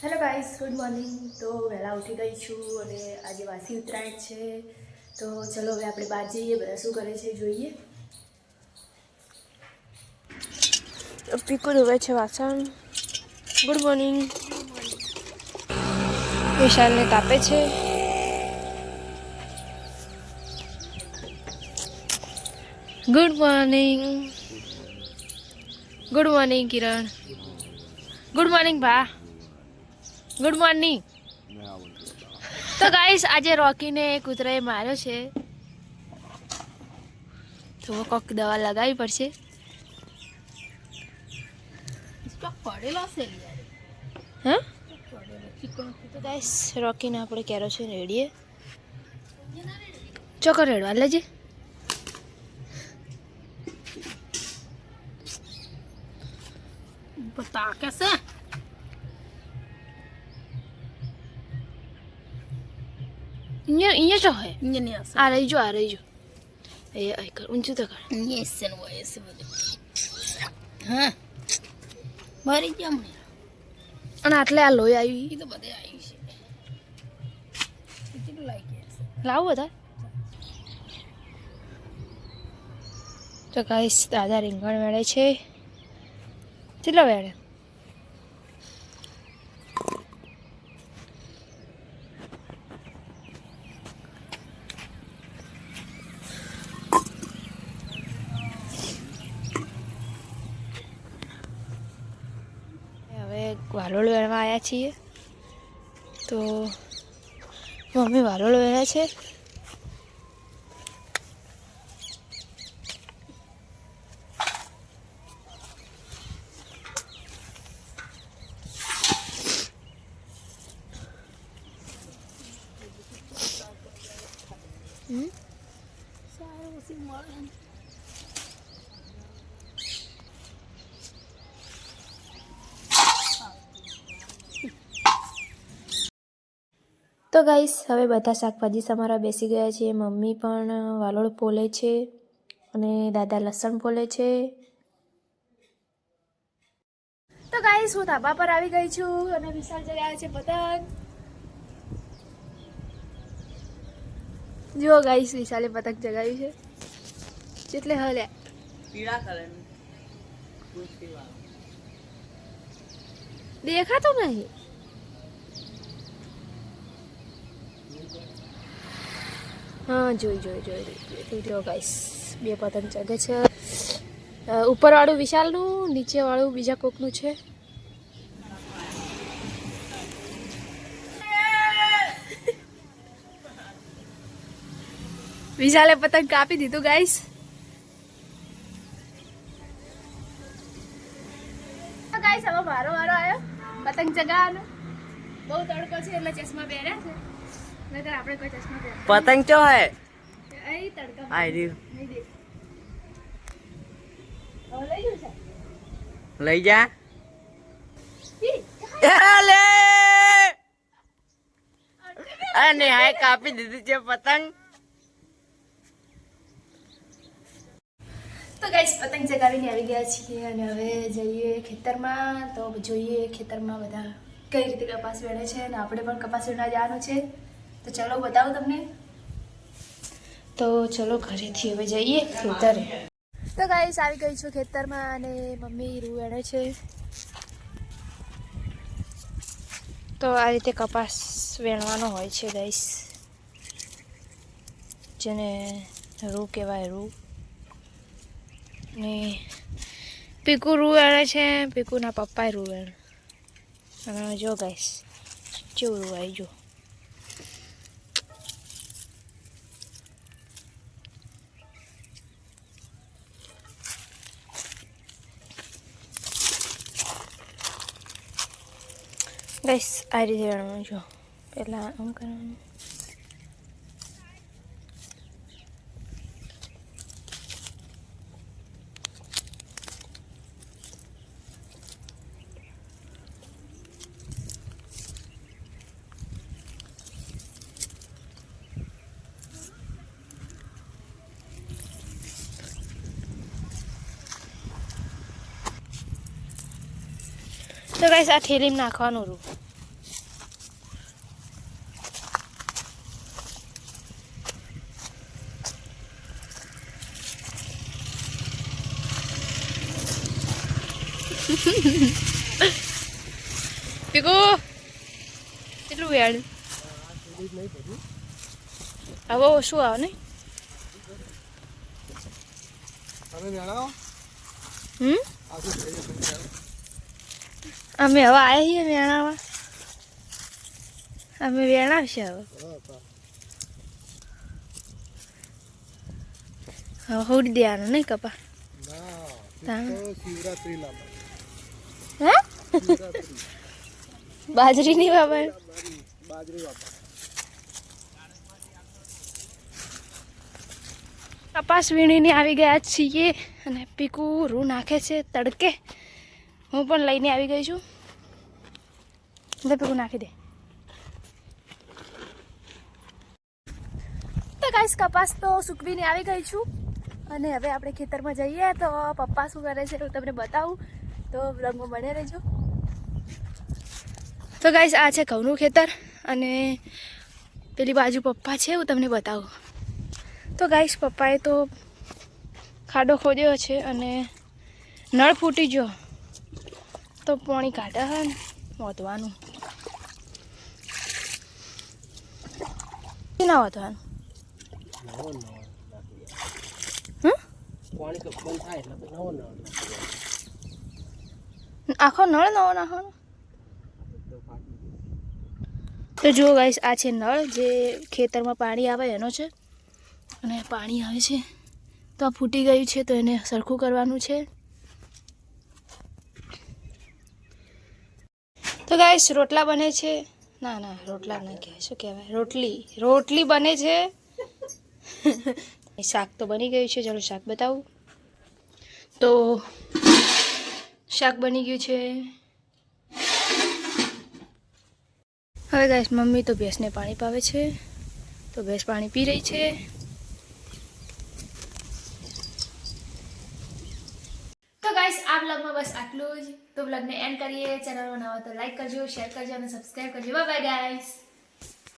Hello guys, good morning. તો વહેલા ઉઠી ગઈ છું અને આજે વાસી ઉત્તરાયણ છે. તો ચલો હવે આપણે બહાર જઈએ, બધા શું કરે છે જોઈએ. પીકુ ધોવે છે વાસણ. Good morning. વિશાલને તાપે છે. Good morning. ગુડ મોર્નિંગ કિરણ. ગુડ મોર્નિંગ ભા. Good morning. તો ગાઈસ આજે રોકીને કૂતરાએ માર્યો છે, તો કોક દવા લગાવવી પડશે. હા તો ગાઈસ રોકીને આપણે કેરોસીન રેડીએ. ચોકર રેડવા લેજે. बता कैसे અહીંયા જો હે ये नहीं आसा આ રહી જો એ આઈ કર ઊંચું તો કર. ये ऐसे न वो ऐसे बोले हाँ मारी क्या हमने અને આટલે આ લોહી આવી. ये तो बदे आई है कितनी लाइक है લાવો બધા. તો ગાઈસ દાદા રીંગણ વેળે છે. કેટલા વેળે? હવે વાલોળ વેણવા આવ્યા છીએ. તો મમ્મી વાલોળ વેણે છે. सारे उसी मारे તો ગાઈસ હવે બધા શાકભાજી સમારવા બેસી ગયા છે. મમ્મી પણ વાલોળ પોલે છે અને દાદા લસણ પોલે છે. તો ગાઈસ હું ધાબા પર આવી ગઈ છું અને વિશાલ જગ્યા છે પતંગ. જો ગાઈસ વિશાલે પતંગ જગાવી છે. એટલે હલે पीला कलर દેખાતો નહીં. હા જોઈ જો ગાઈસ બે પતંગ ચગે છે. ઉપરવાળું વિશાલનું, નીચેવાળું બીજા કોકનું છે. વિશાલે પતંગ કાપી દીધું ગાઈસ. ગાઈસ હવે મારો વારો આવ્યો પતંગ ચગાવવાનો. બહુ તડકો છે એટલે ચશ્મા પહેર્યા છે, નહીતર આપણે કોઈ ચશ્મા પહેરતા पतंग क्यों है અહીં તડકા आई री નહીં દે. હવે લઈ જવું છે. लई जा ઈ, ले अरे हाय कापी दीदी छे पतंग તો ગાઈસ પતંગ ચગાવીને આવી ગયા છીએ અને હવે જઈએ ખેતરમાં. તો જોઈએ ખેતરમાં બધા કઈ રીતે કપાસ વેણે છે અને આપણે પણ કપાસ વેણવા જવાનું છે. તો ચલો બતાવું તમને. તો ચલો ઘરેથી હવે જઈએ ખેતરે. તો ગાઈસ આવી ગઈ છું ખેતરમાં અને મમ્મી રૂ વેણે છે. તો આ રીતે કપાસ વેણવાનો હોય છે ગાઈસ, જેને રૂ કહેવાય. રૂ ને પીકુ રૂ વેણે છે. પીકુના પપ્પાએ રૂ વેણે. અને જો ગાઈસ કેવું રૂ આવી જો. ગાઈસ આ રીતે વેણવાનું જો. પહેલાં આમ કરવાનું. તો ગાઈસ આ થેલીમાં નાખવાનું રૂ. પીકો કેટલું વેળ હવે શું આવે નહીં અમે હવે આવ્યા છીએ વેણાવા અમે વેણાવશે હવે હવે હોડી દેવાનું નહીં કપા બાજરી ની બાબા કપાસ વીણીને આવી ગયા છીએ અને પીકુ રૂ નાખે છે તડકે હું પણ લઈને આવી ગઈ છું એટલે પીકુ નાખી દે તો ગાઈસ કપાસ તો સૂકવીને આવી ગઈ છું અને હવે આપણે ખેતરમાં જઈએ તો પપ્પા શું કરે છે હું તમને બતાવું તો વ્લોગમાં બને રહેજો તો ગાઈસ આ છે ઘઉંનું ખેતર અને પેલી બાજુ પપ્પા છે હું તમને બતાવું તો ગાઈસ પપ્પાએ તો ખાડો ખોદ્યો છે અને નળ ફૂટી ગયો તો પાણી કાઢે હે ને વધવાનું ના વધવાનું આખો નળ નવો નાખવાનો તો જુઓ ગાઈસ આ છે નળ જે ખેતરમાં પાણી આવે એનો છે અને પાણી આવે છે તો આ ફૂટી ગયું છે તો એને સરખું કરવાનું છે તો ગાઈસ રોટલા બને છે ના ના રોટલા નહીં કહેવાય શું કહેવાય રોટલી બને છે શાક તો બની ગયું છે ચાલો શાક બતાવું તો શાક બની ગયું છે હવે ગાઈસ મમ્મી તો ભેંસને પાણી પાવે છે તો ભેંસ પાણી પી રહી છે તો ગાઈસ આ બ્લોગમાં બસ આટલું જ તો બ્લોગને એન્ડ કરીએ ચેનલમાં નવા તો લાઈક કરજો શેર કરજો અને સબસ્ક્રાઈબ કરજો બાય બાય ગાઈસ